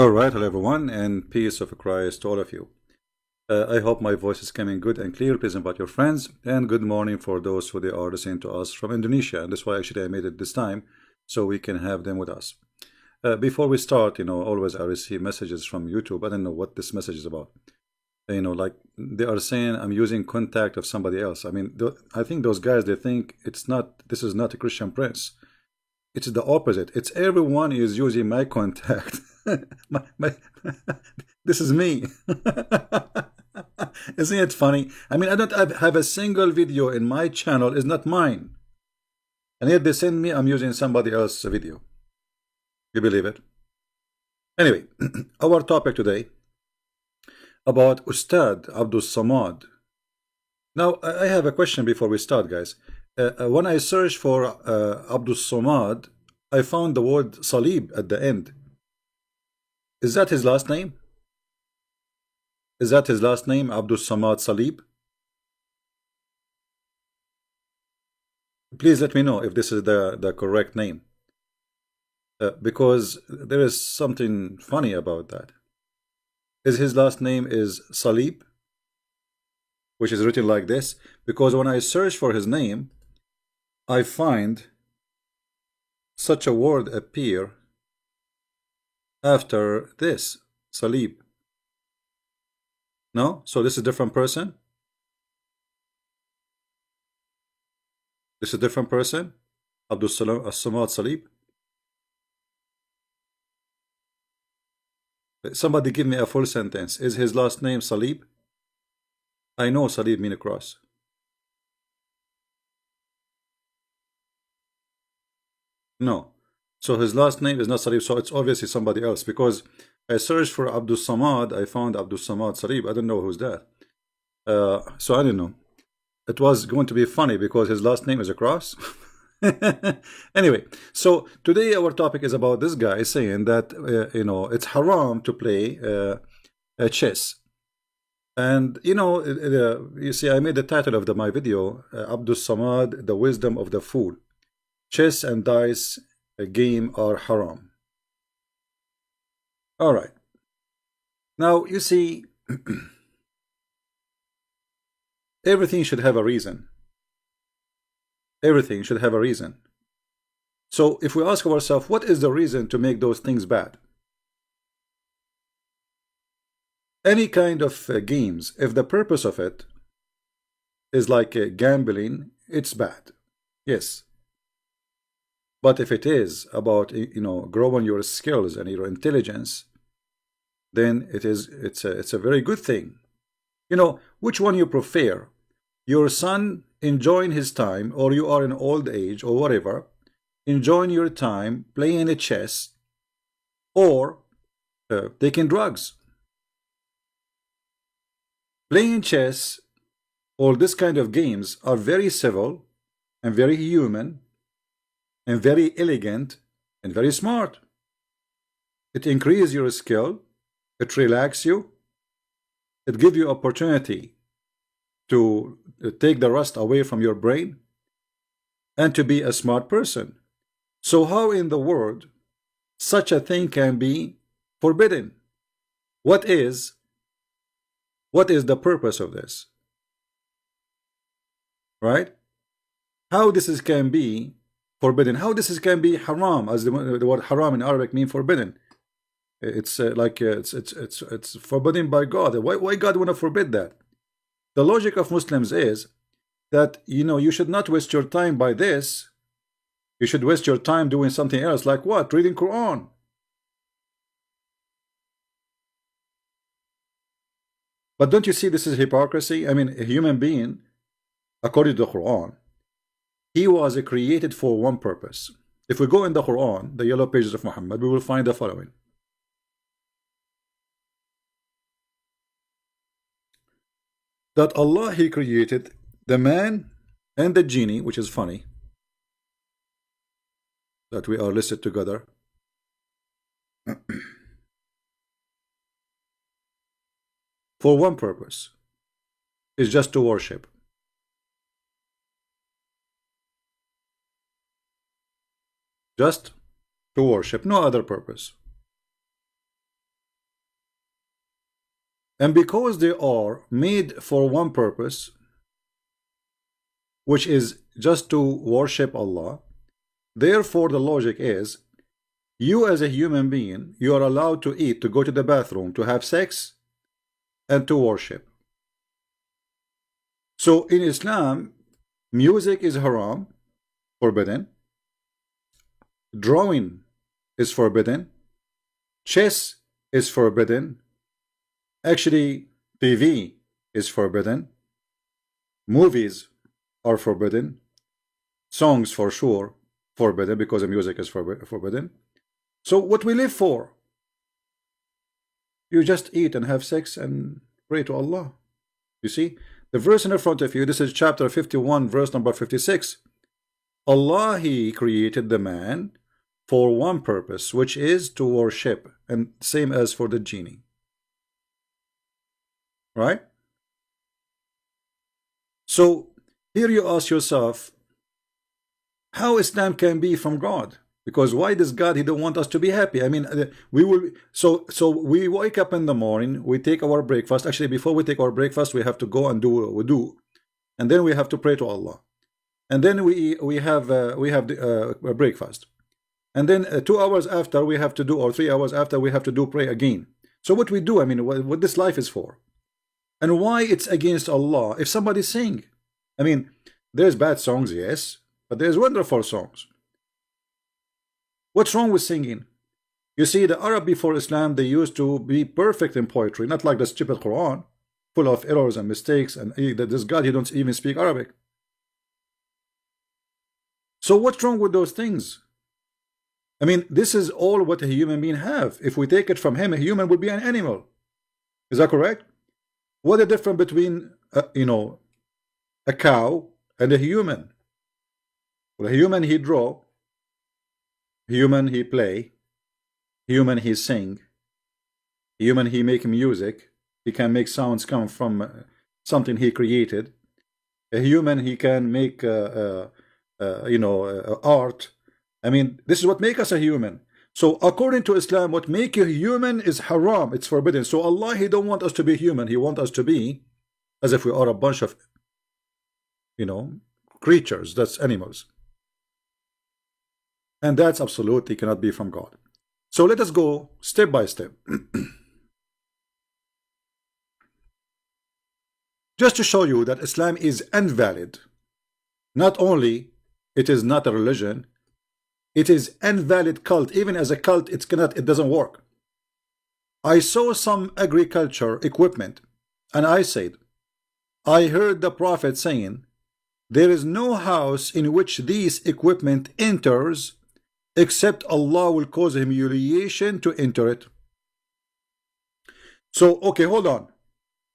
All right, hello everyone, and peace of Christ to all of you. I hope my voice is coming good and clear. Please invite your friends, and good morning for those who they are listening to us from Indonesia. And that's why actually I made it this time, so we can have them with us. Before we start, always I receive messages from YouTube. I don't know what this message is about. Like they are saying I'm using contact of somebody else. I mean, I think those guys, they think it's not. This is not a Christian prince. It's the opposite. It's everyone is using my contact. my this is me. Isn't it funny? I mean, I don't have a single video in my channel is not mine, and yet they send me I'm using somebody else's video. You believe it? Anyway, our topic today about Ustad Abdul Somad. Now, I have a question before we start, guys. When I searched for Abdul Somad, I found the word Salib at the end. Is that his last name? Is that his last name, Abdul Somad Salib? Please let me know if this is the correct name. Because there is something funny about that. His last name is Salib, which is written like this, because when I search for his name, I find such a word appear after this, Salib. No? So this is a different person? This is a different person? Abdul Somad Salib? Somebody give me a full sentence. Is his last name Salib? I know Salib means a cross. No. So his last name is not Salib, so it's obviously somebody else, because I searched for Abdul Samad, I found Abdul Samad Salib. I don't know who's that. So I don't know. It was going to be funny because his last name is a cross. Anyway, so today our topic is about this guy saying that it's haram to play chess. And you see, I made the title of my video, Abdul Samad, the wisdom of the fool. Chess and dice a game are haram. All right. Now, you see, everything should have a reason. Everything should have a reason. So if we ask ourselves, what is the reason to make those things bad? Any kind of games, if the purpose of it is like gambling, it's bad. Yes. But if it is about growing your skills and your intelligence, then it's a very good thing. Which one you prefer? Your son enjoying his time, or you are in old age or whatever, enjoying your time playing a chess or taking drugs. Playing chess or this kind of games are very civil and very human and very elegant and very smart. It increases your skill, it relaxes you, it gives you opportunity to take the rust away from your brain and to be a smart person. So how in the world such a thing can be forbidden? What is the purpose of this? Right? How this can be forbidden? How this can be haram? As the word haram in Arabic means forbidden. It's it's forbidden by God. Why God want to forbid that? The logic of Muslims is that you should not waste your time by this. You should waste your time doing something else, like what? Reading Quran. But don't you see this is hypocrisy? I mean, a human being, according to the Quran, he was created for one purpose. If we go in the Quran, the yellow pages of Muhammad, we will find the following. That Allah, He created the man and the genie, which is funny that we are listed together. For one purpose, is just to worship. Just to worship, no other purpose. And because they are made for one purpose, which is just to worship Allah, therefore the logic is, you as a human being, you are allowed to eat, to go to the bathroom, to have sex, and to worship. So in Islam, music is haram, forbidden. Drawing is forbidden. Chess is forbidden. Actually, TV is forbidden. Movies are forbidden. Songs for sure forbidden, because the music is forbidden. So what we live for? You just eat and have sex and pray to Allah. You see, the verse in front of you, this is chapter 51, verse number 56. Allah, He created the man for one purpose, which is to worship, and same as for the genie. Right? So here you ask yourself, how Islam can be from God? Because why does God, He don't want us to be happy? I mean, we will. So we wake up in the morning, we take our breakfast. Actually, before we take our breakfast, we have to go and do wudu, and then we have to pray to Allah, and then we have a breakfast, and then 2 hours after we have to do, or 3 hours after we have to do pray again. So what we do, I mean, what this life is for, and why it's against Allah. If somebody sing, I mean, there's bad songs, yes, but there's wonderful songs. What's wrong with singing? You see, the Arab before Islam, they used to be perfect in poetry, not like the stupid Quran, full of errors and mistakes, and this God, He don't even speak Arabic. So what's wrong with those things? I mean, this is all what a human being have. If we take it from him, a human would be an animal. Is that correct? What the difference between, a cow and a human? Well, a human, he draw. Human, he play. Human, he sing. Human, he make music. He can make sounds come from something he created. A human, he can make art. I mean, this is what make us a human. So according to Islam, what make you human is haram. It's forbidden. So Allah, He don't want us to be human. He want us to be as if we are a bunch of creatures. That's animals. And that's absolutely cannot be from God. So let us go step by step. Just to show you that Islam is invalid. Not only it is not a religion, it is invalid cult. Even as a cult, it doesn't work. I saw some agriculture equipment, and I said, I heard the Prophet saying, there is no house in which this equipment enters except Allah will cause humiliation to enter it. So, okay, hold on.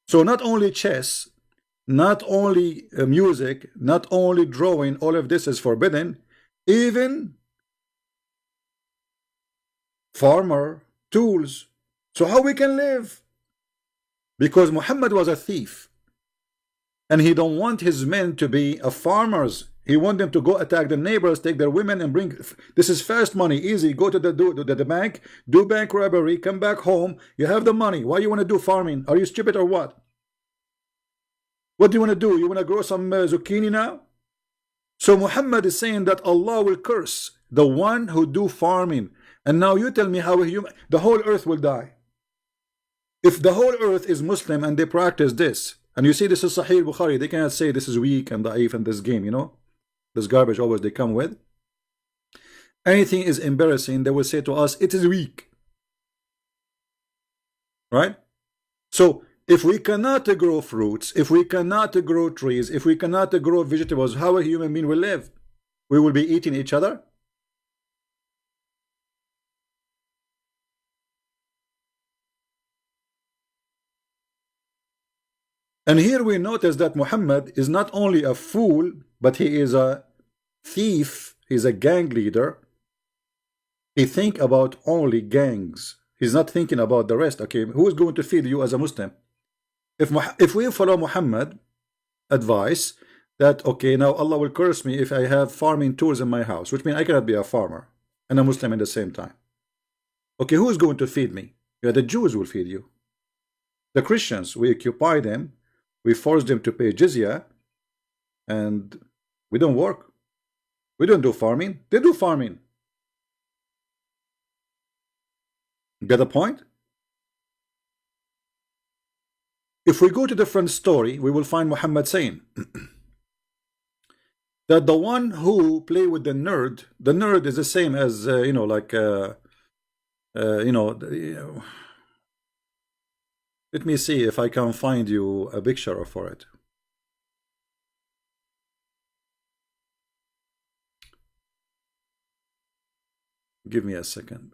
So not only chess, not only music, not only drawing, all of this is forbidden, even farmer tools. So how we can live? Because Muhammad was a thief, and he don't want his men to be farmers. He want them to go attack the neighbors, take their women, and bring. This is fast money, easy. Go to the bank, do bank robbery, come back home. You have the money. Why you want to do farming? Are you stupid or what? What do you want to do? You want to grow some zucchini now? So Muhammad is saying that Allah will curse the one who do farming. And now you tell me how the whole earth will die. If the whole earth is Muslim and they practice this, and you see this is Sahih Bukhari, they cannot say this is weak and da'if and this game, this garbage always they come with. Anything is embarrassing, they will say to us, it is weak. Right? So if we cannot grow fruits, if we cannot grow trees, if we cannot grow vegetables, how a human being will live? We will be eating each other? And here we notice that Muhammad is not only a fool, but he is a thief. He's a gang leader. He think about only gangs. He's not thinking about the rest. Okay, who is going to feed you as a Muslim? If we follow Muhammad advice that, okay, now Allah will curse me if I have farming tools in my house, which means I cannot be a farmer and a Muslim at the same time. Okay, who is going to feed me? Yeah, the Jews will feed you. The Christians, we occupy them, we force them to pay jizya, and we don't work. We don't do farming. They do farming. Get the point? If we go to different story, we will find Muhammad saying that the one who play with the nerd is the same as you know, like you know. Let me see if I can find you a picture for it. Give me a second.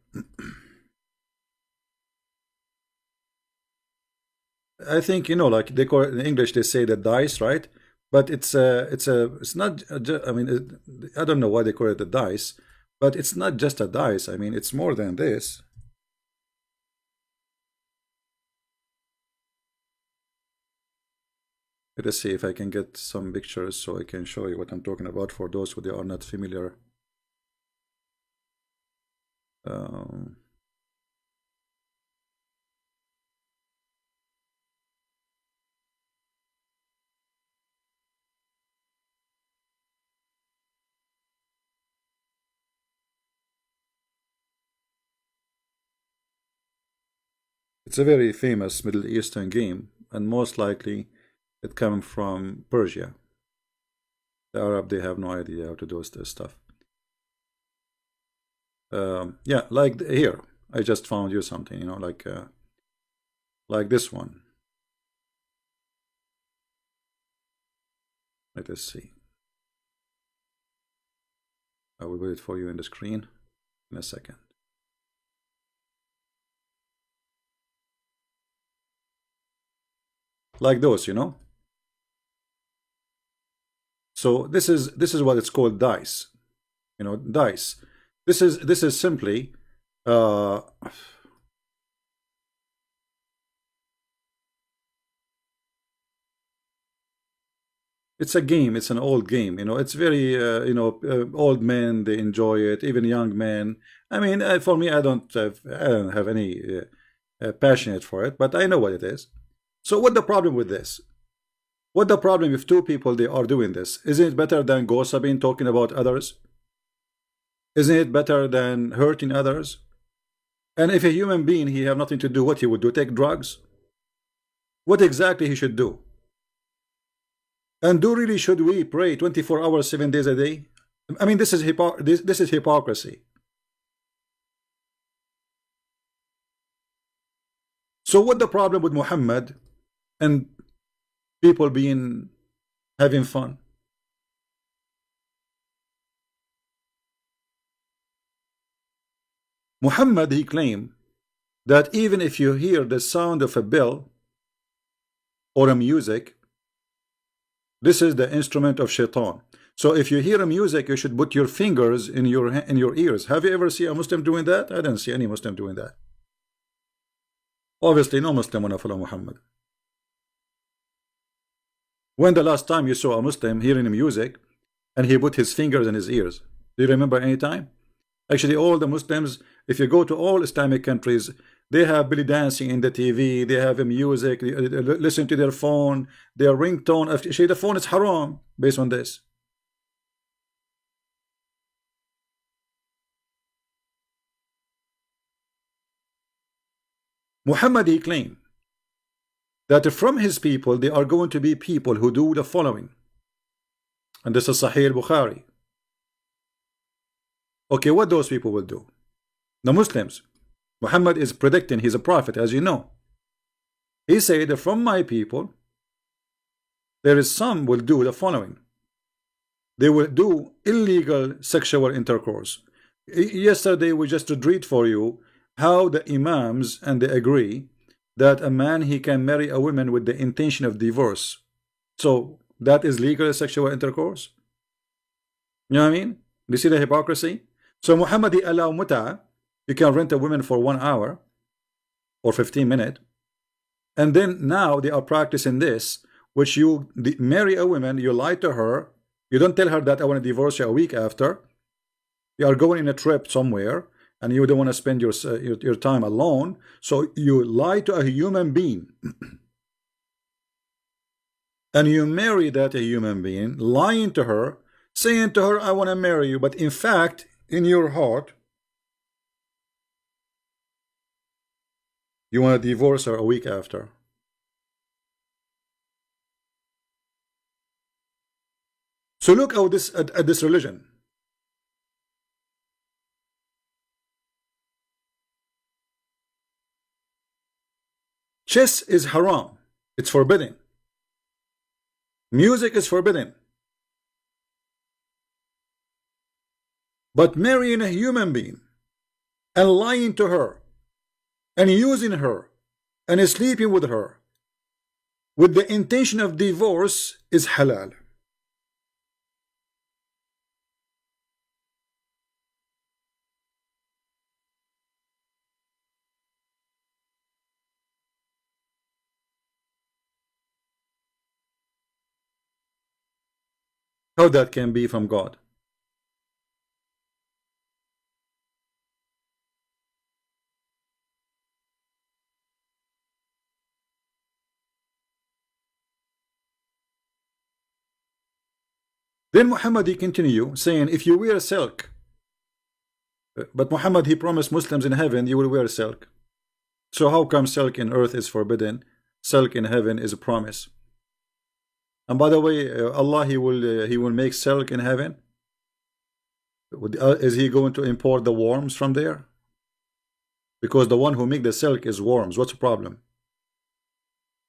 I think, you know, like they call it in English, they say the dice, right? But it's not. I mean, I don't know why they call it the dice, but it's not just a dice. I mean, it's more than this. Let us see if I can get some pictures so I can show you what I'm talking about for those who are not familiar. It's a very famous Middle Eastern game, and most likely it comes from Persia. The Arab, they have no idea how to do this stuff. Yeah, like here, I just found you something, you know, like this one. Let us see. I will put it for you in the screen in a second. Like those, you know. So this is what it's called, dice. You know, dice. This is simply it's a game. It's an old game. You know, it's very you know, old men, they enjoy it. Even young men. I mean, for me, I don't have any passionate for it, but I know what it is. So what the problem with this? What the problem if two people they are doing this? Isn't it better than gossiping, talking about others? Isn't it better than hurting others? And if a human being he have nothing to do, what he would do? Take drugs? What exactly he should do? And do really should we pray 24 hours, 7 days a day? I mean, this is hypocrisy. So what the problem with Muhammad and people being having fun? Muhammad, he claimed that even if you hear the sound of a bell or a music, this is the instrument of shaitan. So if you hear a music, you should put your fingers in your ears. Have you ever seen a Muslim doing that? I didn't see any Muslim doing that. Obviously, no Muslim wanna follow Muhammad. When the last time you saw a Muslim hearing music and he put his fingers in his ears? Do you remember any time? Actually, all the Muslims, if you go to all Islamic countries, they have belly dancing in the TV, they have music, they listen to their phone, their ringtone. Actually, the phone is haram based on this. Muhammad, he claimed that from his people, they are going to be people who do the following. And this is Sahih al-Bukhari. Okay, what those people will do? The Muslims. Muhammad is predicting, he's a prophet, as you know. He said that from my people, there is some will do the following. They will do illegal sexual intercourse. Yesterday we just read for you how the imams and they agree that a man he can marry a woman with the intention of divorce. So that is legal sexual intercourse. You know what I mean? Do you see the hypocrisy? So Muhammad he allow muta. You can rent a woman for 1 hour or 15 minutes, and then now they are practicing this, which you marry a woman, you lie to her, you don't tell her that I want to divorce you a week after. You are going in a trip somewhere, and you don't want to spend your time alone, so you lie to a human being and you marry that a human being, lying to her, saying to her, I want to marry you, but in fact, in your heart, you want to divorce her a week after. So look how at this religion. Chess is haram. It's forbidden. Music is forbidden. But marrying a human being and lying to her and using her and sleeping with her with the intention of divorce is halal. How that can be from God? Then Muhammad he continue saying, if you wear silk, but Muhammad he promised Muslims in heaven you will wear silk. So how come silk in earth is forbidden? Silk in heaven is a promise. And by the way, Allah he will make silk in heaven. Is he going to import the worms from there? Because the one who make the silk is worms. What's the problem?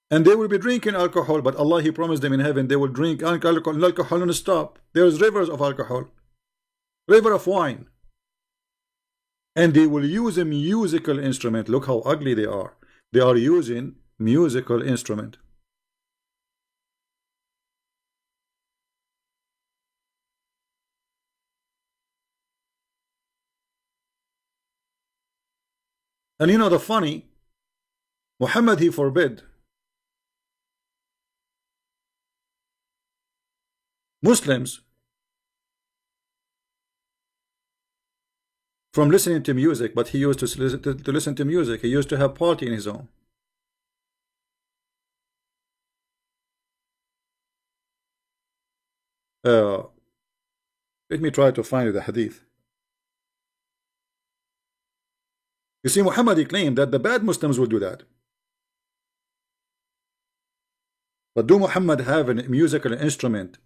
And they will be drinking alcohol, but Allah he promised them in heaven they will drink alcohol non-stop. There's rivers of alcohol, river of wine, and they will use a musical instrument. Look how ugly they are. They are using musical instrument. And you know the funny, Muhammad he forbid Muslims from listening to music, but he used to listen to music. He used to have party in his own. Let me try to find the hadith. You see, Muhammad he claimed that the bad Muslims will do that. But do Muhammad have a musical instrument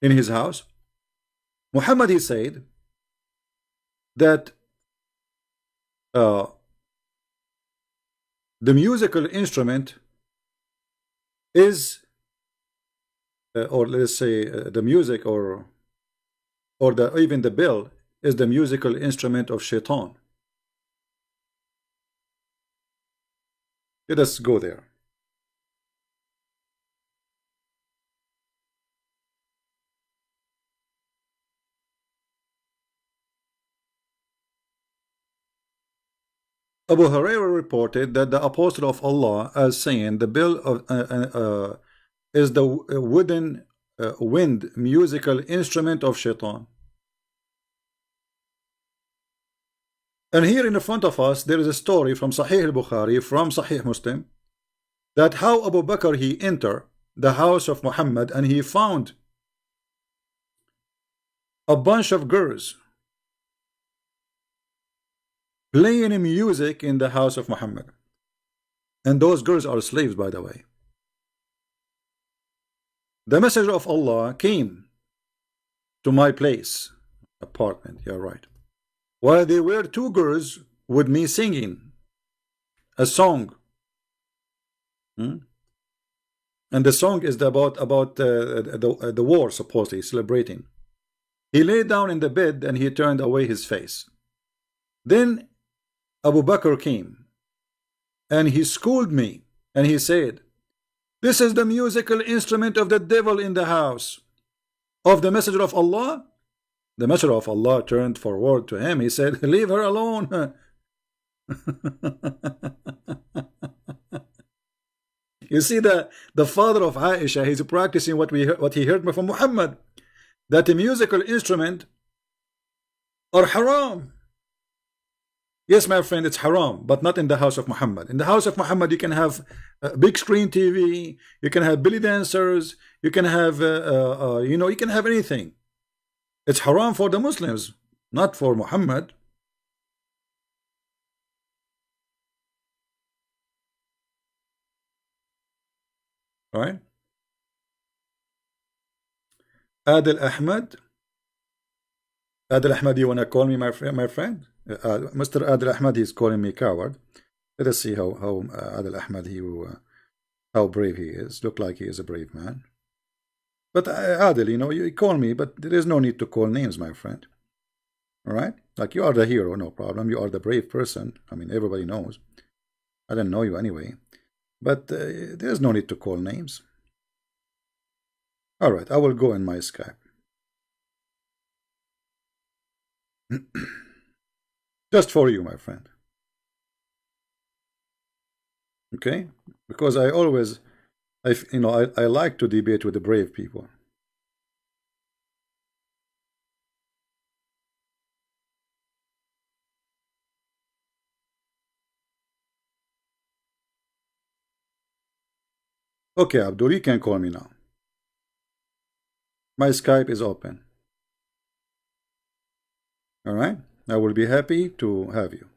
in his house? Muhammad he said that the musical instrument is or let's say the music or even the bell is the musical instrument of shaitan. Let us go there. Abu Hurairah reported that the apostle of Allah as saying the bell of is the wooden wind musical instrument of shaitan. And here in front of us there is a story from Sahih al-Bukhari, from Sahih Muslim, that how Abu Bakr he entered the house of Muhammad and he found a bunch of girls playing music in the house of Muhammad. And those girls are slaves, by the way. The messenger of Allah came to my place, apartment, you're right, while there were two girls with me singing a song. And the song is about the war, supposedly celebrating. He lay down in the bed and he turned away his face. Then Abu Bakr came and he scolded me and he said, this is the musical instrument of the devil in the house of the messenger of Allah. The messenger of Allah turned forward to him. He said, leave her alone. You see that the father of Aisha, he's practicing what he heard from Muhammad, that the musical instrument or haram. Yes, my friend, it's haram, but not in the house of Muhammad. In the house of Muhammad, you can have a big screen TV, you can have belly dancers, you can have, you can have anything. It's haram for the Muslims, not for Muhammad. All right. Adil Ahmed. Adil Ahmed, you want to call me my friend? Mr. Adil Ahmed, he's calling me coward. Let us see how Adil Ahmed, how brave he is. Look like he is a brave man. But Adil, you call me, but there is no need to call names, my friend. All right? Like, you are the hero, no problem. You are the brave person. I mean, everybody knows. I don't know you anyway. But there's no need to call names. All right, I will go in my Skype. Just for you, my friend. Okay? Because I always, I like to debate with the brave people. Okay, Abdul, you can call me now. My Skype is open. All right? I will be happy to have you.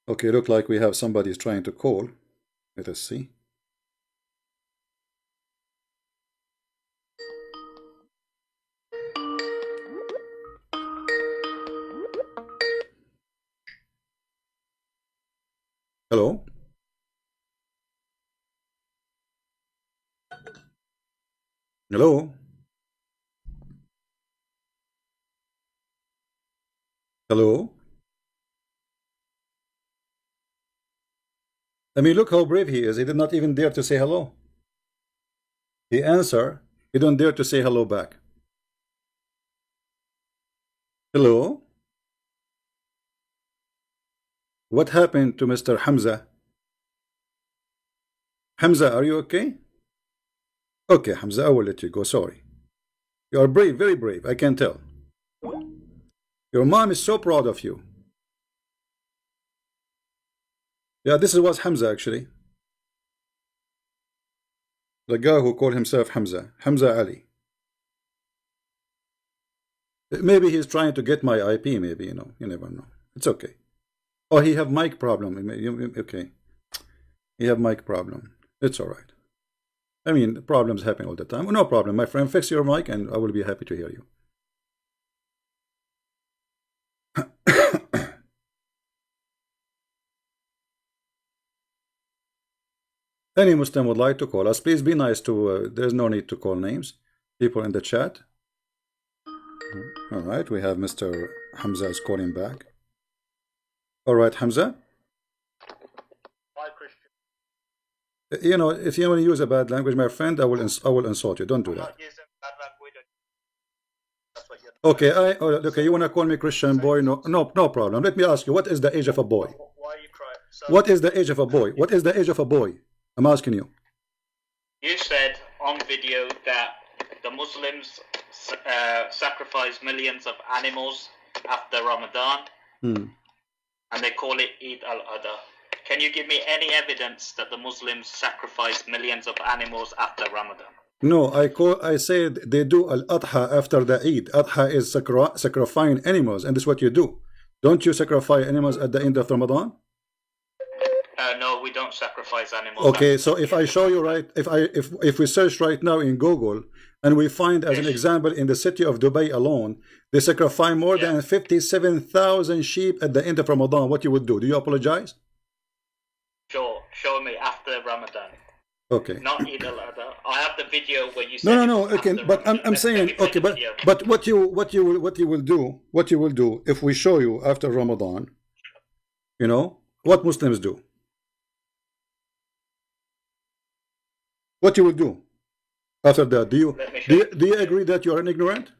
Okay, look like we have somebody's trying to call. Let us see. Hello? Hello? Hello? I mean, look how brave he is. He did not even dare to say hello. He answered. He don't dare to say hello back. Hello? What happened to Mr. Hamza? Hamza, are you okay? Okay, Hamza, I will let you go. Sorry. You are brave, very brave. I can tell. Your mom is so proud of you. Yeah, this was Hamza actually. The guy who called himself Hamza. Hamza Ali. Maybe he's trying to get my IP, maybe, you never know. It's okay. Oh, he have mic problem. Okay. He have mic problem. It's all right. I mean, problems happen all the time. No problem, my friend. Fix your mic and I will be happy to hear you. Any Muslim would like to call us, please be nice to, there's no need to call names. People in the chat. All right, we have Mr. Hamza is calling back. All right, Hamza. Hi, Christian. If you want to use a bad language, my friend, I will insult you. Don't do that. Okay, okay. You want to call me Christian boy? No problem. Let me ask you, what is the age of a boy? Why are you crying? What is the age of a boy? What is the age of a boy? I'm asking you. You said on video that the Muslims sacrifice millions of animals after Ramadan, and they call it Eid al-Adha. Can you give me any evidence that the Muslims sacrifice millions of animals after Ramadan? No, I said they do al-Adha after the Eid. Adha is sacrificing animals, and this is what you do. Don't you sacrifice animals at the end of Ramadan? No, we don't sacrifice animals. Okay, so if I show you right, if we search right now in Google and we find as an example in the city of Dubai alone, they sacrifice more than 57,000 sheep at the end of Ramadan, what you would do? Do you apologize? Sure, show me after Ramadan. Okay. Not Eid al-Adha. I have the video where you said no. Okay, but I'm saying okay, but what you will do if we show you after Ramadan, what Muslims do. What you will do after that? Do you agree that you are an ignorant?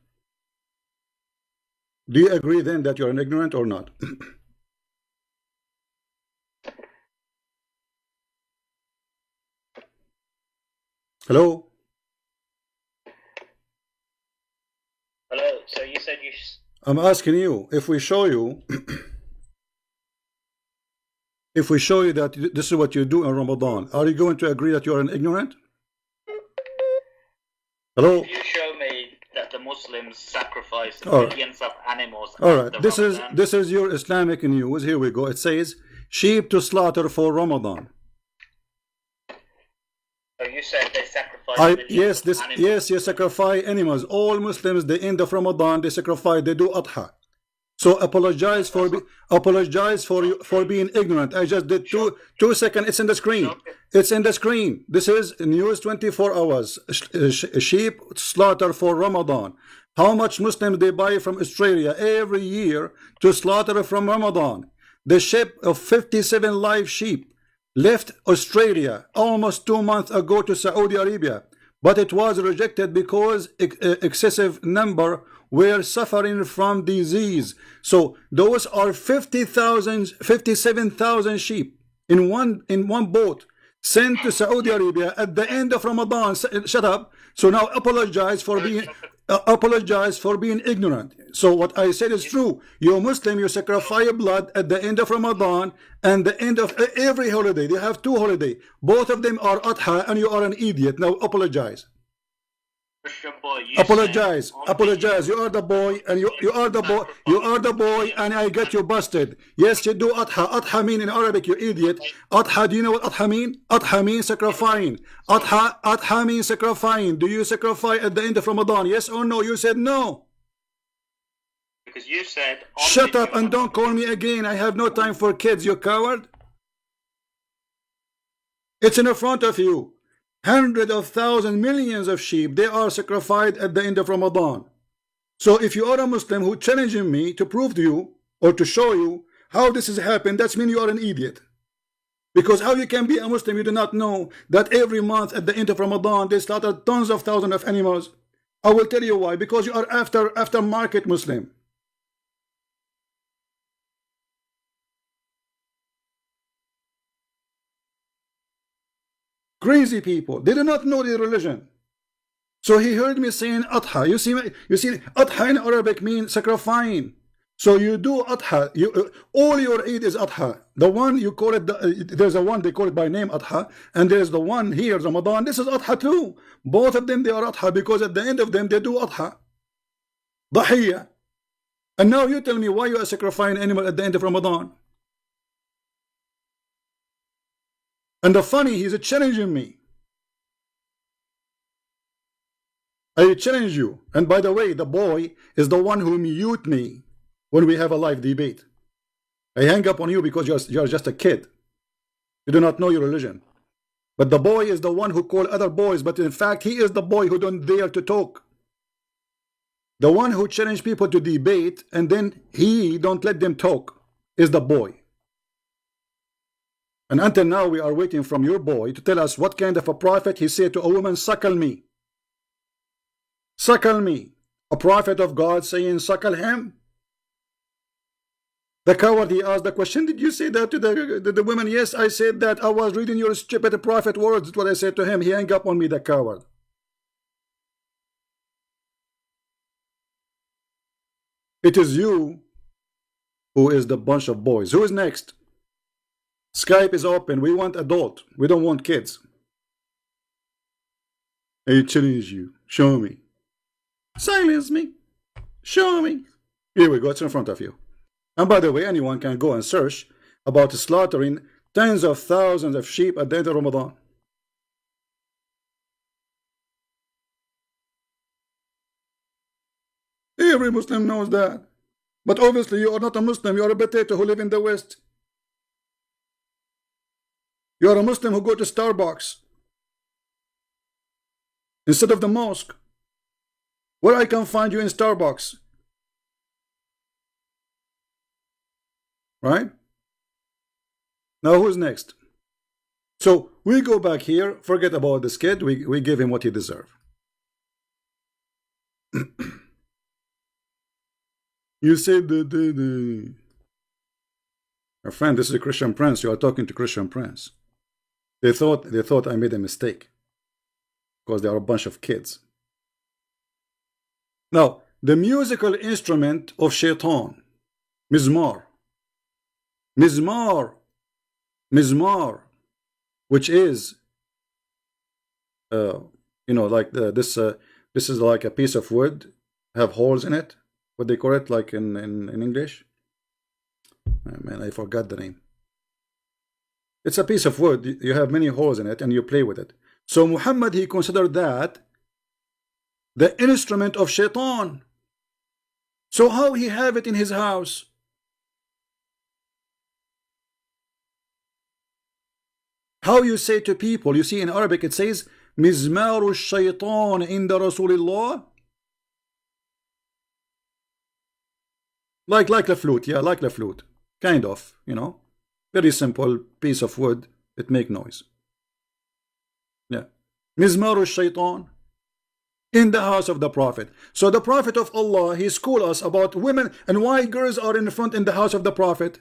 Do you agree then that you are an ignorant or not? Hello? Hello. So you said you. I'm asking you, if we show you, if we show you that this is what you do in Ramadan, are you going to agree that you are an ignorant? Hello? If you show me that the Muslims sacrifice All right. millions of animals All after right, this Ramadan, is your Islamic news. Here we go. It says sheep to slaughter for Ramadan. so you said they sacrifice millions of animals. Yes, you sacrifice animals. All Muslims, the end of Ramadan, they sacrifice. They do adha. So apologize for being ignorant. I just did 2 seconds. It's in the screen. It's in the screen. This is news 24 hours. Sheep slaughter for Ramadan. How much Muslims they buy from Australia every year to slaughter from Ramadan? The ship of 57 live sheep left Australia almost 2 months ago to Saudi Arabia, but it was rejected because excessive number were suffering from disease. So those are 57,000 sheep in one boat sent to Saudi Arabia at the end of Ramadan. Shut up. So now apologize for being ignorant. So what I said is true. You're Muslim, you sacrifice blood at the end of Ramadan and the end of every holiday. They have 2 holidays. Both of them are Adha, and you are an idiot. Now apologize. Christian boy, Apologize. You are the boy, and you are the boy. You are the boy, and I get you busted. Yes, you do adha. Adha mean in Arabic, you idiot. Adha. Do you know what adha mean? Adha means sacrificing. Adha means sacrificing. Do you sacrifice at the end of Ramadan? Yes or no? You said no. Because you said. Shut up and don't call me again. I have no time for kids. You coward. It's in front of you. Hundreds of thousands, millions of sheep, they are sacrificed at the end of Ramadan. So if you are a Muslim who challenging me to prove to you or to show you how this has happened, that means you are an idiot. Because how you can be a Muslim, you do not know that every month at the end of Ramadan they slaughter tons of thousands of animals. I will tell you why. Because you are after market Muslim. Crazy people. They do not know their religion. So he heard me saying adha. You see, adha in Arabic means sacrificing. So you do adha. All your Eid is adha. The one you call it, there's a one they call it by name adha, and there's the one here Ramadan. This is adha too. Both of them they are adha because at the end of them they do adha. Dahiyya. And now you tell me why you are sacrificing animal at the end of Ramadan. And the funny, he's challenging me. I challenge you. And by the way, the boy is the one who mute me when we have a live debate. I hang up on you because you're just a kid. You do not know your religion. But the boy is the one who call other boys, but in fact, he is the boy who don't dare to talk. The one who challenge people to debate and then he don't let them talk is the boy. And until now, we are waiting from your boy to tell us what kind of a prophet he said to a woman, suckle me. Suckle me. A prophet of God saying, suckle him? The coward, he asked the question, did you say that to the woman? Yes, I said that. I was reading your stupid prophet words. That's what I said to him. He hung up on me, the coward. It is you who is the bunch of boys. Who is next? Skype is open. We want adult. We don't want kids. I challenge you. Show me. Silence me. Show me. Here we go. It's in front of you. And by the way, anyone can go and search about slaughtering tens of thousands of sheep at the end of Ramadan. Every Muslim knows that. But obviously you are not a Muslim. You are a potato who live in the West. You are a Muslim who go to Starbucks instead of the mosque. Where I can find you in Starbucks? Right? Now who's next? So we go back here, forget about this kid, we give him what he deserves. You said my friend, this is a Christian Prince. You are talking to Christian Prince. They thought I made a mistake. because they are a bunch of kids. Now, the musical instrument of shaitan, mizmar, mizmar, mizmar, which is, like this is like a piece of wood, have holes in it. What they call it, like in English? Man, I forgot the name. It's a piece of wood. You have many holes in it, and you play with it. So Muhammad, he considered that the instrument of shaitan. So how he have it in his house? How you say to people, you see in Arabic it says mizmaru shaitan inda Rasulillah, like the flute, yeah, like the flute, kind of, very simple piece of wood, it make noise, yeah. Mizmaru shaitan in the house of the Prophet. So the Prophet of Allah, he schooled us about women and why girls are in front in the house of the Prophet.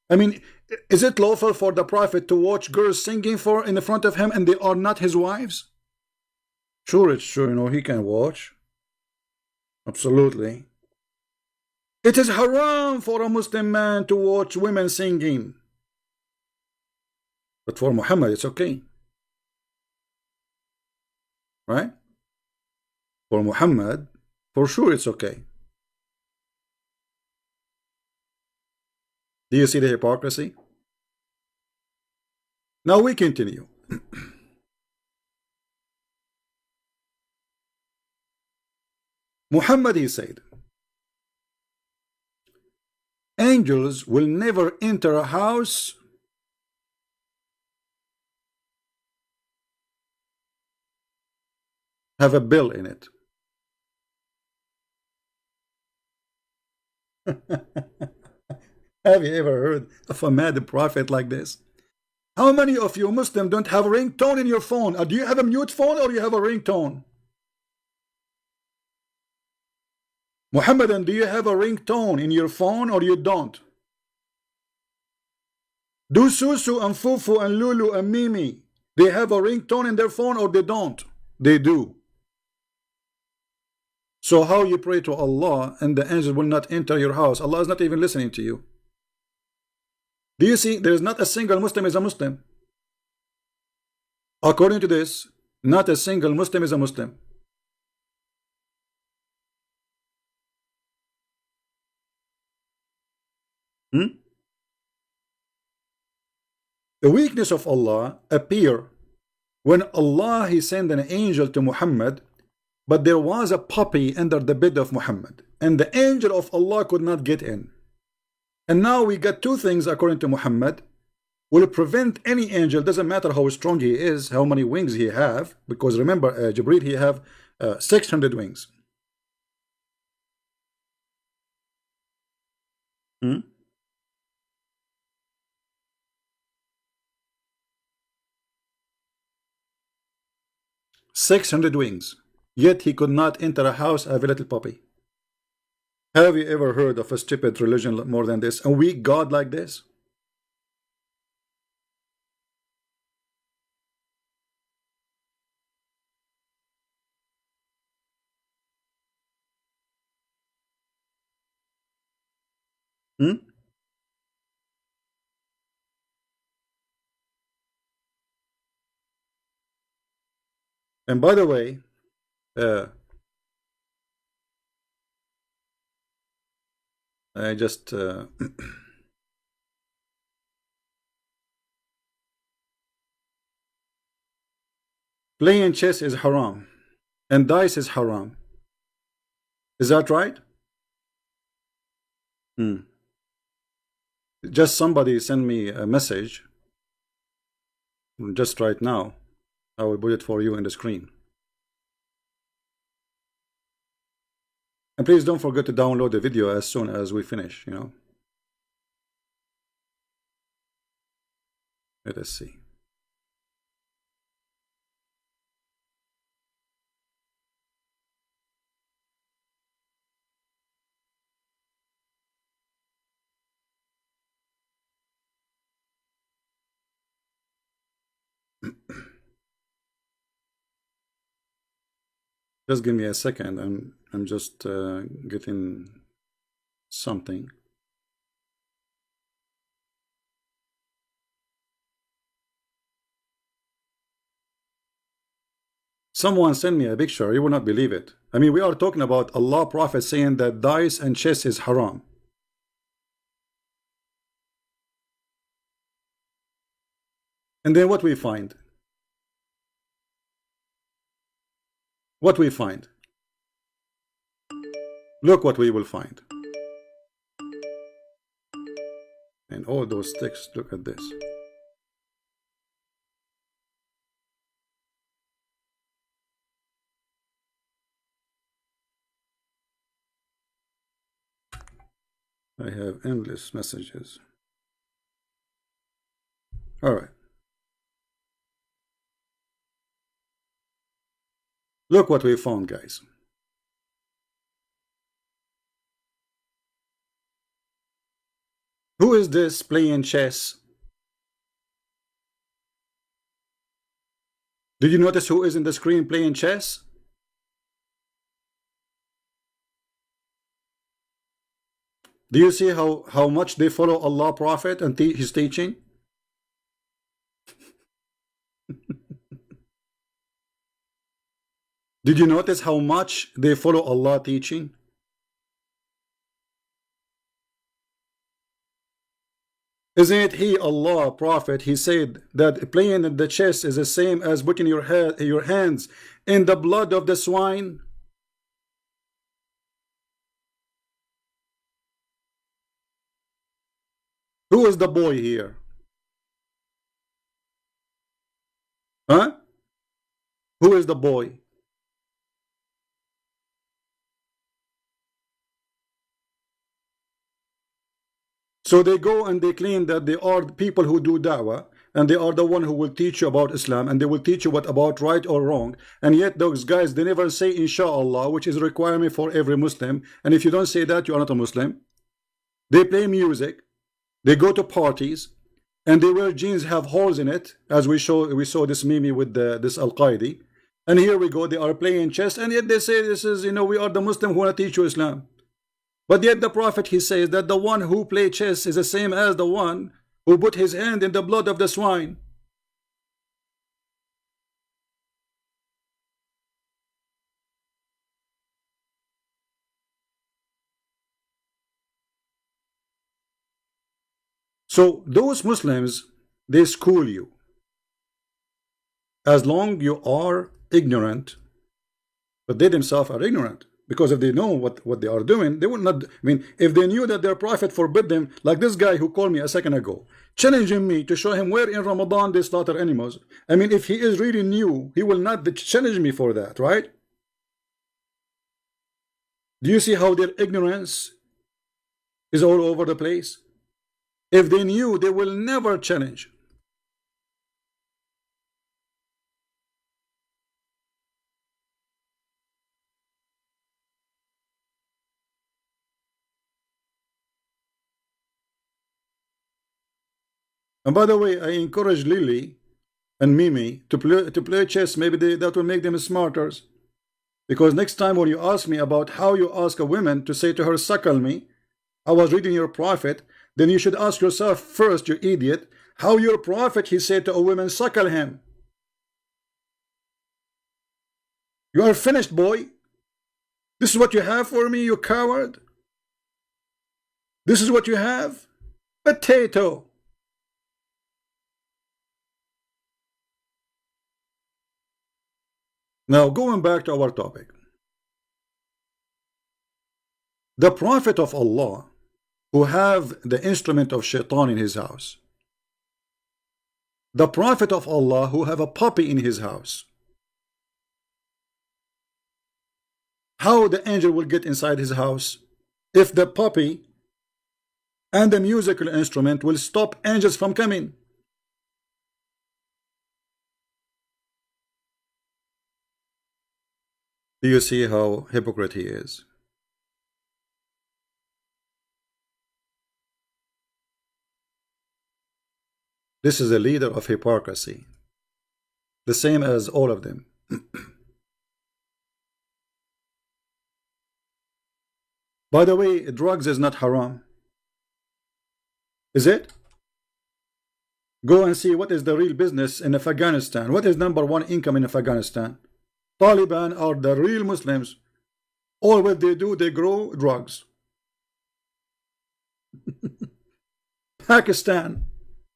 I mean, is it lawful for the Prophet to watch girls singing in the front of him and they are not his wives? Sure, it's true, he can watch. Absolutely. It is haram for a Muslim man to watch women singing. But for Muhammad, it's okay. Right? For Muhammad, for sure it's okay. Do you see the hypocrisy? Now we continue. Muhammad, he said, angels will never enter a house have a bill in it. Have you ever heard of a mad prophet like this? How many of you Muslims don't have a ringtone in your phone? Do you have a mute phone or you have a ringtone? Muhammadan, do you have a ringtone in your phone or you don't? Do Susu and Fufu and Lulu and Mimi, they have a ringtone in their phone or they don't? They do. So how you pray to Allah and the angels will not enter your house? Allah is not even listening to you. Do you see? There is not a single Muslim is a Muslim. According to this, not a single Muslim is a Muslim. The weakness of Allah appear when Allah, he sent an angel to Muhammad, but there was a puppy under the bed of Muhammad, and the angel of Allah could not get in. And now we got two things according to Muhammad will prevent any angel, doesn't matter how strong he is, how many wings he have, because remember, Jibreel, he have 600 wings. 600 wings, yet he could not enter a house of a little puppy. Have you ever heard of a stupid religion more than this? A weak God like this? And by the way, I just playing chess is haram and dice is haram. Is that right? Just somebody send me a message just right now. I will put it for you in the screen. And please don't forget to download the video as soon as we finish, Let us see. Just give me a second. I'm just getting something. Someone sent me a picture. You will not believe it. I mean, we are talking about Allah Prophet saying that dice and chess is haram. And then what we find? What we find? Look what we will find. And all those texts, look at this. I have endless messages. All right. Look what we found, guys. Who is this playing chess? Did you notice who is in the screen playing chess? Do you see how much they follow Allah Prophet and his teaching? Did you notice how much they follow Allah teaching? Isn't it he, Allah Prophet, he said that playing the chess is the same as putting your hands in the blood of the swine? Who is the boy here? Huh? Who is the boy? So they go and they claim that they are people who do da'wah, and they are the one who will teach you about Islam, and they will teach you what about right or wrong. And yet those guys, they never say inshallah, which is a requirement for every Muslim. And if you don't say that, you are not a Muslim. They play music, they go to parties, and they wear jeans have holes in it, as we saw this meme with this Al-Qaeda. And here we go, they are playing chess, and yet they say this is, you know, we are the Muslim who want to teach you Islam. But yet the Prophet, he says that the one who play chess is the same as the one who put his hand in the blood of the swine. So those Muslims, they school you. As long you are ignorant, but they themselves are ignorant. Because if they know what they are doing, they would not. I mean, if they knew that their prophet forbid them, like this guy who called me a second ago, challenging me to show him where in Ramadan they slaughter animals. I mean, if he is really new, he will not challenge me for that, right? Do you see how their ignorance is all over the place? If they knew, they will never challenge. And by the way, I encourage Lily and Mimi to play chess. Maybe that will make them smarter. Because next time when you ask me about how you ask a woman to say to her, suckle me, I was reading your prophet, then you should ask yourself first, you idiot, how your prophet, he said to a woman, suckle him. You are finished, boy. This is what you have for me, you coward. This is what you have? Potato. Now, going back to our topic. The Prophet of Allah, who have the instrument of shaitan in his house. The Prophet of Allah, who have a puppy in his house. How the angel will get inside his house? If the puppy and the musical instrument will stop angels from coming. Do you see how hypocrite he is? This is a leader of hypocrisy. The same as all of them. By the way, drugs is not haram. Is it? Go and see what is the real business in Afghanistan. What is #1 income in Afghanistan? Taliban are the real Muslims. All what they do, they grow drugs. Pakistan,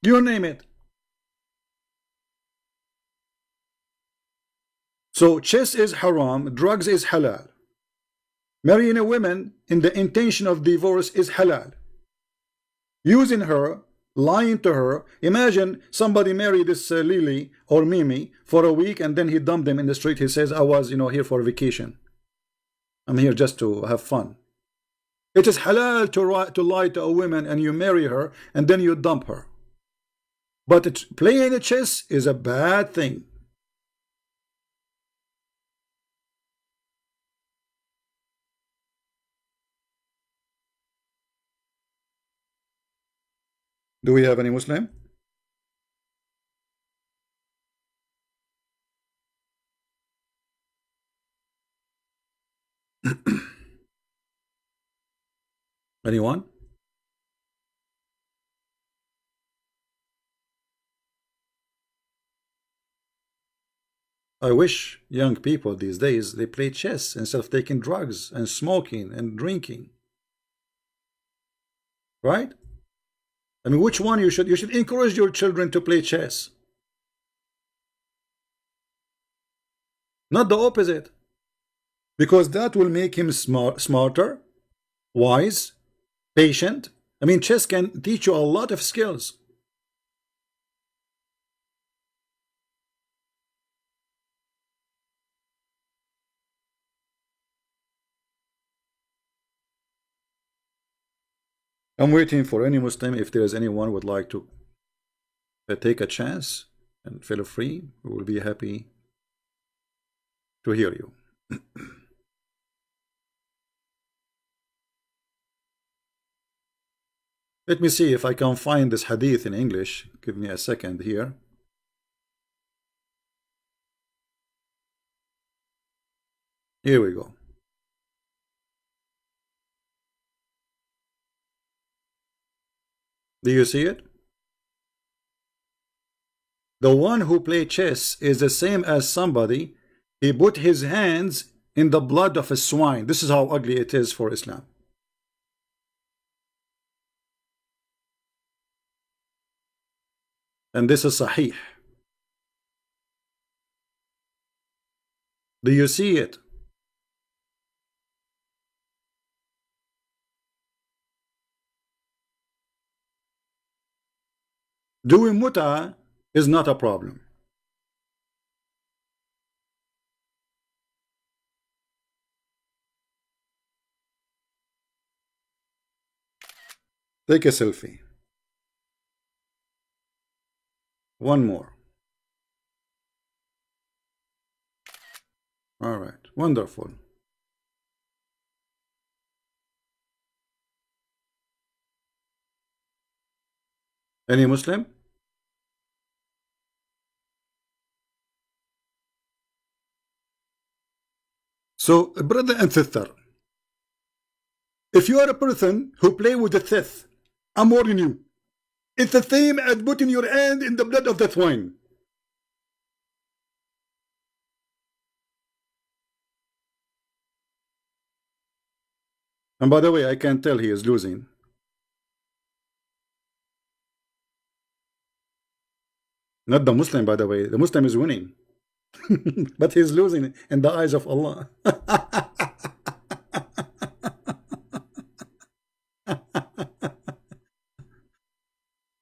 you name it. So chess is haram, drugs is halal. Marrying a woman in the intention of divorce is halal. Using her, lying to her. Imagine somebody married this Lily or Mimi for a week and then he dumped them in the street. He says, I was, here for vacation. I'm here just to have fun. It is halal to lie to a woman and you marry her and then you dump her. But playing a chess is a bad thing. Do we have any Muslim? Anyone? I wish young people these days they play chess instead of taking drugs and smoking and drinking. Right? I mean, which one you should encourage your children to play chess. Not the opposite. Because that will make him smarter, wise, patient. I mean, chess can teach you a lot of skills. I'm waiting for any Muslim. If there is anyone would like to take a chance and feel free, we will be happy to hear you. Let me see if I can find this hadith in English. Give me a second here. Here we go. Do you see it? The one who plays chess is the same as somebody he put his hands in the blood of a swine. This is how ugly it is for Islam. And this is Sahih. Do you see it? Doing muta is not a problem. Take a selfie. One more. All right, wonderful. Any Muslim? So, brother and sister, if you are a person who play with the thief, I'm warning you. It's the same as putting your hand in the blood of the swine. And by the way, I can tell he is losing. Not the Muslim, by the way. The Muslim is winning. But he's losing in the eyes of Allah.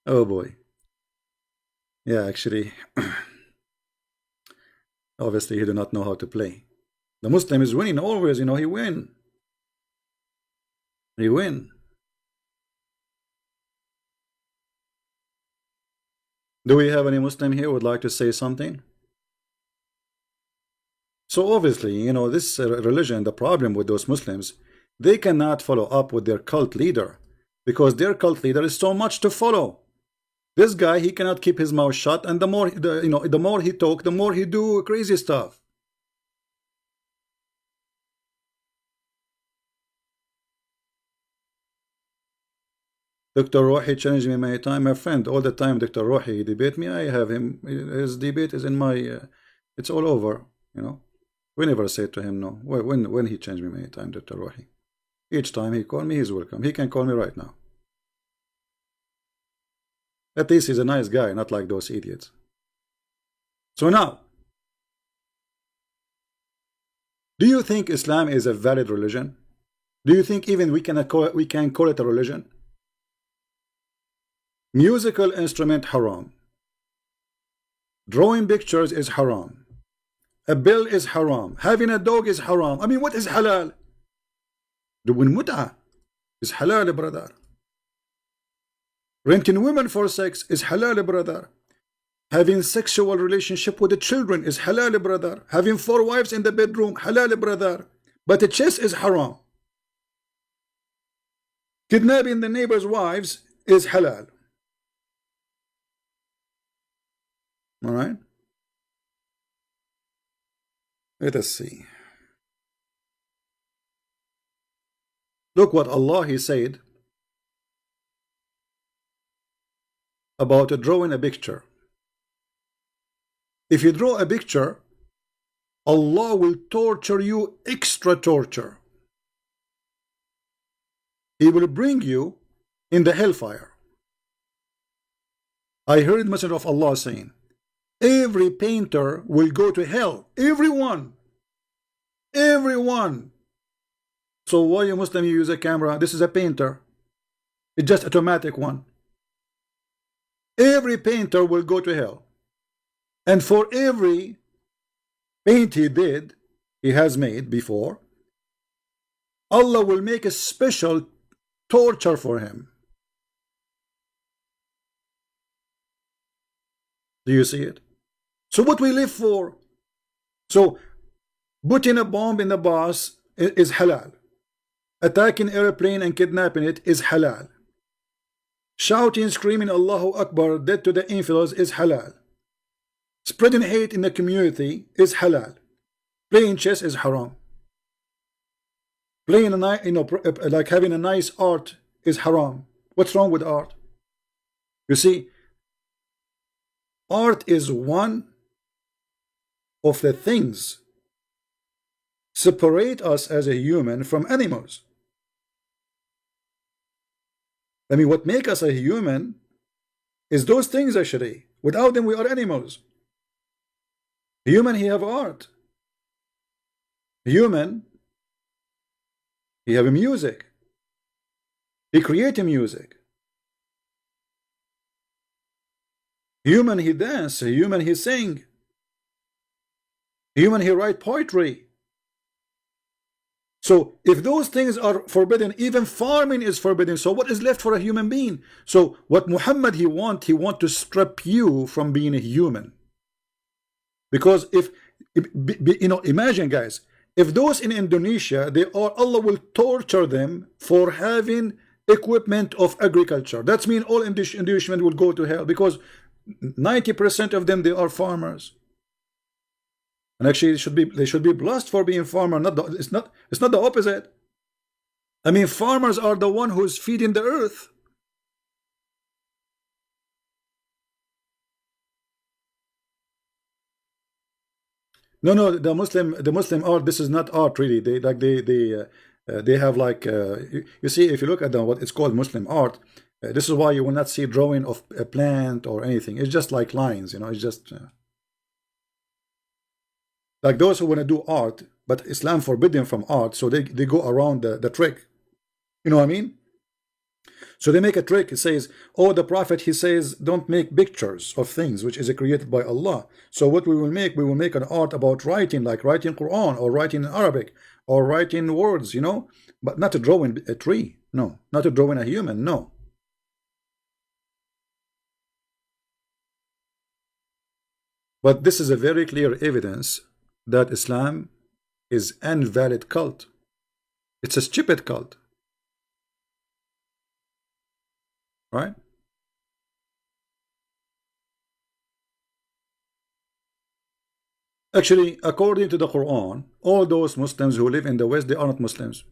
Oh boy. Yeah, actually, obviously he do not know how to play. The Muslim is winning always, he win. He win. Do we have any Muslim here who would like to say something? So obviously, this religion, the problem with those Muslims, they cannot follow up with their cult leader because their cult leader is so much to follow. This guy, he cannot keep his mouth shut, and the more he talk, the more he do crazy stuff. Dr. Rohi challenged me many times. My friend, all the time, Dr. Rohi, he debate me. I have him. His debate is in my. It's all over. You know. We never say to him no. When he challenged me many times, Dr. Rohi. Each time he call me, he's welcome. He can call me right now. At least he's a nice guy, not like those idiots. So now, do you think Islam is a valid religion? Do you think even we can call it a religion? Musical instrument haram. Drawing pictures is haram. A bill is haram. Having a dog is haram. I mean, what is halal? Doing mut'ah is halal, brother. Renting women for sex is halal, brother. Having sexual relationship with the children is halal, brother. Having 4 wives in the bedroom, halal, brother. But the chess is haram. Kidnapping the neighbor's wives is halal. All right. Let us see. Look what Allah He said about drawing a picture. If you draw a picture, Allah will torture you extra torture. He will bring you in the hellfire. I heard Messenger of Allah saying, every painter will go to hell. Everyone. Everyone. So why you Muslim you use a camera? This is a painter. It's just automatic one. Every painter will go to hell. And for every paint he has made before, Allah will make a special torture for him. Do you see it? So what we live for? So putting a bomb in the bus is halal. Attacking airplane and kidnapping it is halal. Shouting, screaming Allahu Akbar, dead to the infidels is halal. Spreading hate in the community is halal. Playing chess is haram. Playing like having a nice art is haram. What's wrong with art? You see, art is one of the things separate us as a human from animals. I mean, what make us a human is those things actually. Without them, we are animals. Human, he have art. Human, he have music. He create music. Human, he dance. Human, he sing. Human, he write poetry. So if those things are forbidden, even farming is forbidden. So what is left for a human being? So what Muhammad he want to strip you from being a human. Because if you know, imagine guys, if those in Indonesia, Allah will torture them for having equipment of agriculture. That means all Indonesians will go to hell because 90% of them they are farmers. And actually, they should be blessed for being farmer. It's not the opposite. I mean, farmers are the one who's feeding the earth. No, the Muslim art. This is not art really. They have like you see, if you look at what it's called Muslim art. This is why you will not see drawing of a plant or anything. It's just like lines, you know. It's just. Like those who want to do art, but Islam forbidden from art, so they go around the trick. You know what I mean? So they make a trick. It says, oh, the Prophet, he says, don't make pictures of things which is created by Allah. So what we will make an art about writing, like writing Quran or writing in Arabic or writing words, you know, but not to drawing a tree. No, not to drawing a human. No. But this is a very clear evidence that Islam is an invalid cult. It's a stupid cult. Right? Actually, according to the Quran, all those Muslims who live in the West, they are not Muslims.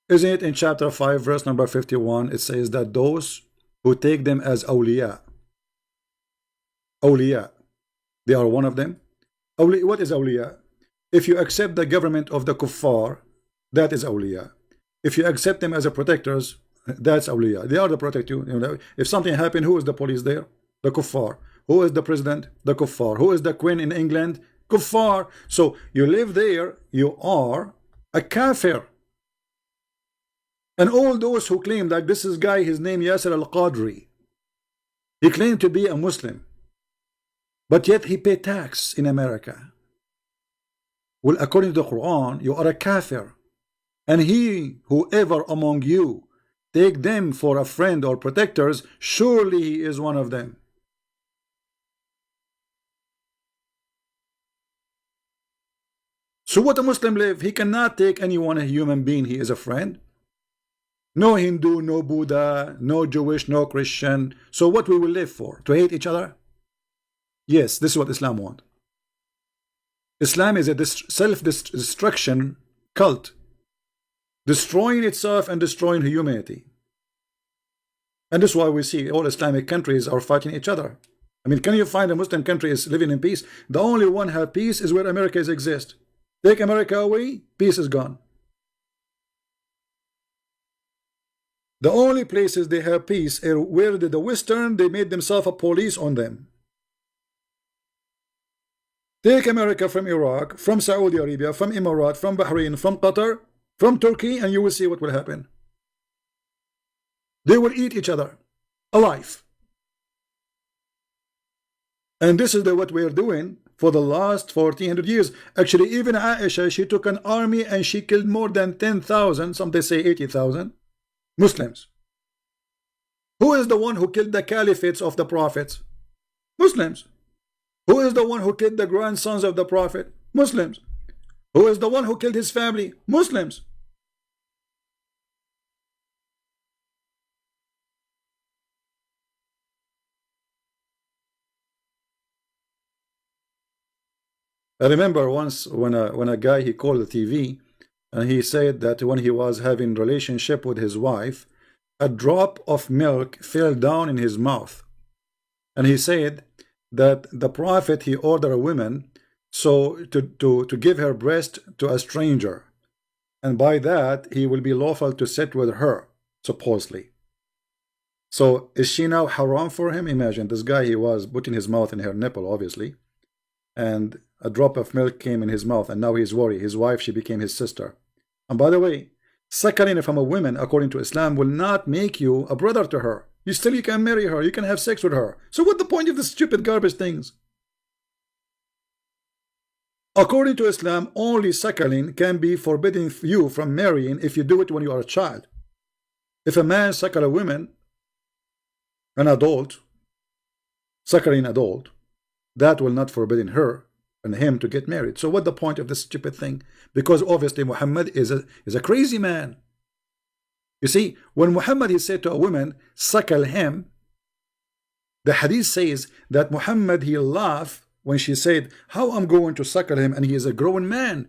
Isn't it in chapter 5, verse number 51? It says that those who take them as awliya, they are one of them. What is awliya? If you accept the government of the kuffar, that is awliya. If you accept them as a protectors, that's awliya. They are the protect you. If something happened, who is the police there? The kuffar. Who is the president? The kuffar. Who is the queen in England? Kuffar. So you live there, you are a kafir. And all those who claim, like this is guy, his name Yasser al-Qadri, he claimed to be a Muslim, but yet he paid tax in America. Well, according to the Quran, you are a kafir. And whoever among you take them for a friend or protectors, surely he is one of them. So what a Muslim live? He cannot take anyone, a human being, he is a friend. No Hindu, no Buddha, no Jewish, no Christian. So what we will live for? To hate each other? Yes, this is what Islam wants. Islam is a self-destruction cult, destroying itself and destroying humanity. And this is why we see all Islamic countries are fighting each other. I mean, can you find a Muslim country is living in peace? The only one have peace is where America exists. Take America away, peace is gone. The only places they have peace are where the Western, they made themselves a police on them. Take America from Iraq, from Saudi Arabia, from Emirat, from Bahrain, from Qatar, from Turkey, and you will see what will happen. They will eat each other alive. And this is what we are doing for the last 1400 years. Actually, even Aisha, she took an army and she killed more than 10,000, some they say 80,000 Muslims. Who is the one who killed the caliphates of the prophets? Muslims. Who is the one who killed the grandsons of the prophet? Muslims. Who is the one who killed his family? Muslims. I remember once when a guy, he called the TV and he said that when he was having relationship with his wife, a drop of milk fell down in his mouth. And he said that the prophet, he ordered a woman so to give her breast to a stranger, and by that he will be lawful to sit with her, supposedly. So is she now haram for him? Imagine this guy, he was putting his mouth in her nipple, obviously, and a drop of milk came in his mouth, and now he's worried. His wife, she became his sister. And by the way, suckling from a woman, according to Islam, will not make you a brother to her. You can marry her, you can have sex with her. So what's the point of the stupid garbage things? According to Islam, only suckling can be forbidden you from marrying if you do it when you are a child. If a man suckle a woman, an adult, suckling adult, that will not forbidden her and him to get married. So what the point of this stupid thing? Because obviously Muhammad is a crazy man. You see, when Muhammad, he said to a woman, suckle him, the hadith says that Muhammad, he laughed when she said, how I'm going to suckle him and he is a grown man.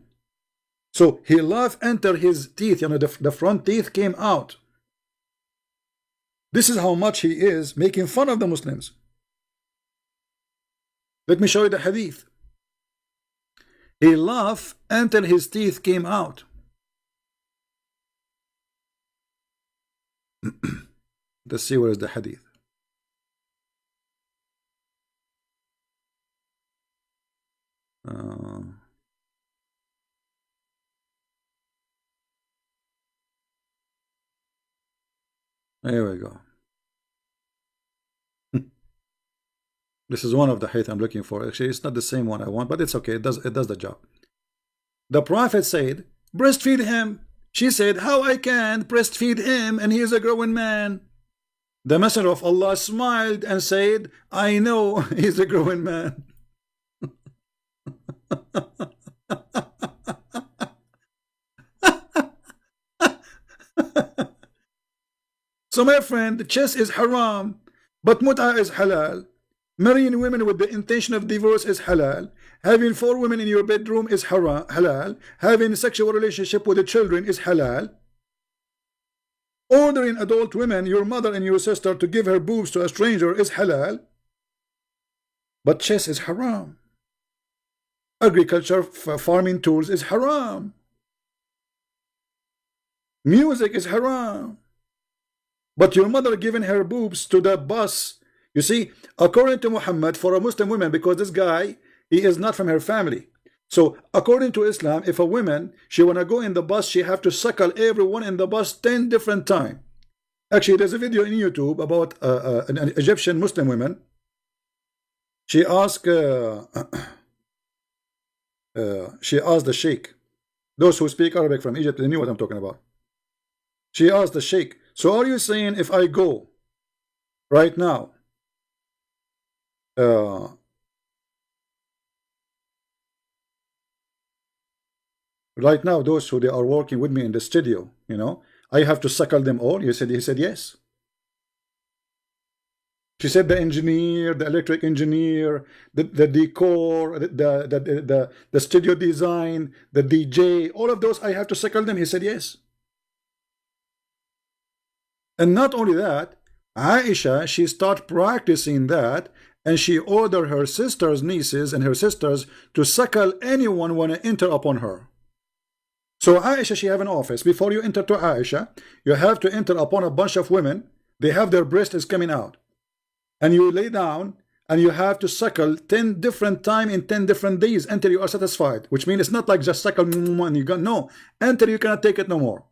So he laughed, enter his teeth, the front teeth came out. This is how much he is making fun of the Muslims. Let me show you the hadith. He laughed until his teeth came out. Let's see where is the hadith. Here we go. This is one of the hadith I'm looking for. Actually, it's not the same one I want, but it's okay. It does the job. The Prophet said, breastfeed him. She said, how I can breastfeed him and he is a growing man. The Messenger of Allah smiled and said, I know he's a growing man. So my friend, chess is haram, but mut'a is halal. Marrying women with the intention of divorce is halal. Having 4 women in your bedroom is halal. Having a sexual relationship with the children is halal. Ordering adult women, your mother and your sister, to give her boobs to a stranger is halal, but chess is haram. Agriculture, farming tools is haram. Music is haram. But your mother giving her boobs to the bus, you see, according to Muhammad, for a Muslim woman, because this guy, he is not from her family. So according to Islam, if a woman, she wanna go in the bus, she have to suckle everyone in the bus 10 different times. Actually, there's a video in YouTube about an Egyptian Muslim woman. She asked the sheikh. Those who speak Arabic from Egypt, they knew what I'm talking about. She asked the sheikh, so are you saying if I go right now, those who they are working with me in the studio, you know, I have to suckle them all? He said yes. She said the engineer, the electric engineer, the decor, the studio design, the DJ, all of those I have to suckle them. He said yes. And not only that, Aisha, she started practicing that, and she ordered her sisters, nieces, and her sisters to suckle anyone want to enter upon her. So Aisha, she have an office. Before you enter to Aisha, you have to enter upon a bunch of women. They have their breast is coming out. And you lay down, and you have to suckle 10 different times in 10 different days until you are satisfied. Which means it's not like just suckle and you go, no, until you cannot take it no more.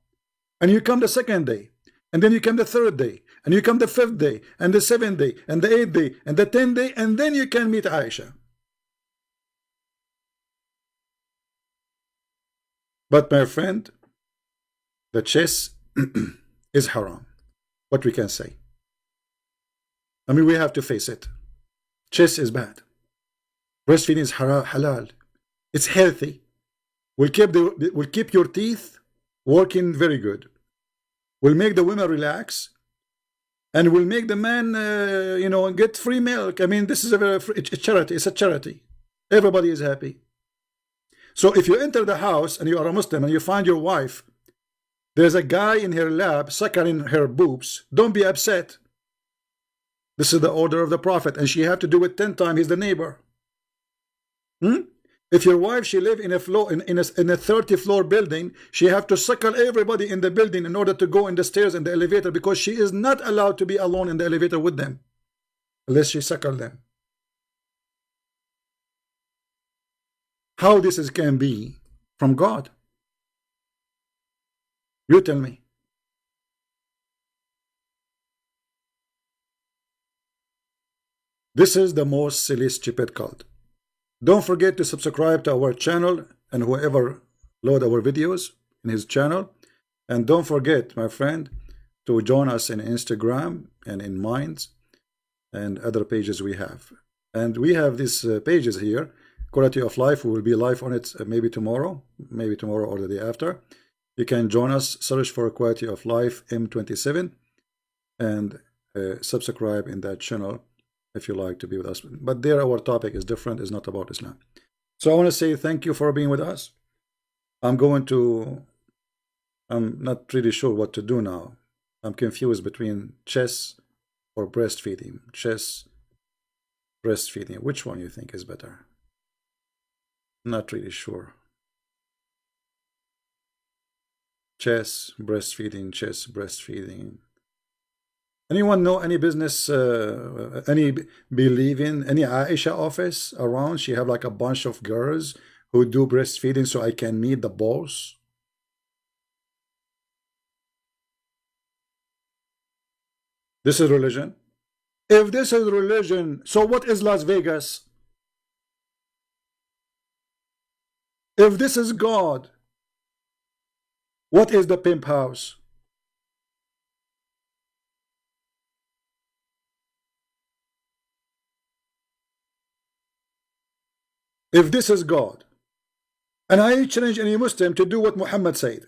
And you come the second day. And then you come the third day, and you come the fifth day, and the seventh day, and the eighth day, and the 10th day, and then you can meet Aisha. But my friend, the chess is haram. What we can say? I mean, we have to face it. Chess is bad. Breastfeeding is halal. It's healthy. Will keep your teeth working very good. Will make the women relax, and will make the man, you know, get free milk. I mean, this is a charity. It's a charity. Everybody is happy. So if you enter the house and you are a Muslim and you find your wife, there's a guy in her lap suckling her boobs, don't be upset. This is the order of the Prophet, and she have to do it 10 times. He's the neighbor. If your wife, she live in a 30-floor building, she have to suckle everybody in the building in order to go in the stairs and the elevator, because she is not allowed to be alone in the elevator with them unless she suckle them. How this can be from God? You tell me. This is the most silly, stupid cult. Don't forget to subscribe to our channel, and whoever load our videos in his channel. And don't forget, my friend, to join us in Instagram and in Minds and other pages we have. And we have these pages here, Quality of Life. We will be live on it maybe tomorrow or the day after. You can join us, search for Quality of Life M27, and subscribe in that channel if you like to be with us. But there our topic is different, it's not about Islam. So I want to say thank you for being with us. I'm not really sure what to do now. I'm confused between chess or breastfeeding. Chess, breastfeeding. Which one you think is better? Not really sure. Chess, breastfeeding, chess, breastfeeding. Anyone know any business, any believing, any Aisha office around? She have like a bunch of girls who do breastfeeding so I can meet the boss. This is religion. If this is religion, so what is Las Vegas? If this is God, what is the pimp house? If this is God, and I challenge any Muslim to do what Muhammad said.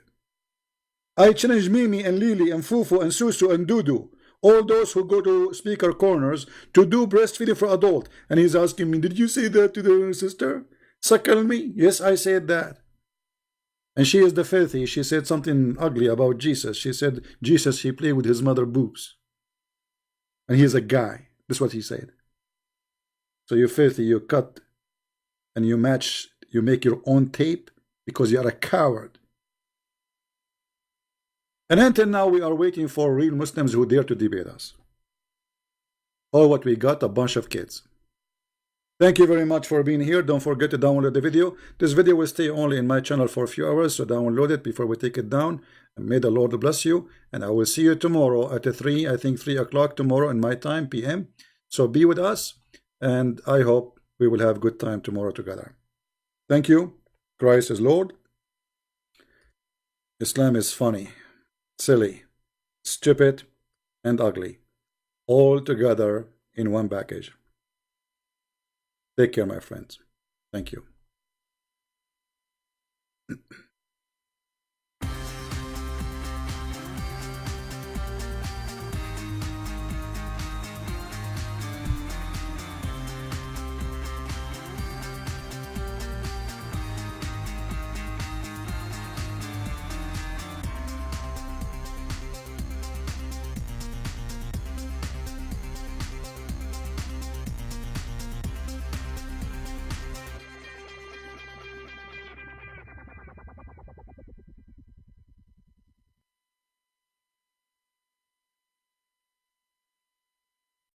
I challenge Mimi and Lily and Fufu and Susu and Dudu, all those who go to speaker corners, to do breastfeeding for adult. And he's asking me, did you say that to the sister? Suckle me? Yes, I said that. And she is the filthy. She said something ugly about Jesus. She said Jesus, he played with his mother boobs. And he's a guy. That's what he said. So you're filthy, you cut and you match, you make your own tape because you are a coward. And until now, we are waiting for real Muslims who dare to debate us. All what we got, a bunch of kids. Thank you very much for being here. Don't forget to download the video. This video will stay only in my channel for a few hours, so download it before we take it down. And may the Lord bless you. And I will see you tomorrow at 3 o'clock tomorrow in my time, PM. So be with us, and I hope we will have good time tomorrow together. Thank you. Christ is Lord. Islam is funny, silly, stupid, and ugly, all together in one package. Take care, my friends. Thank you.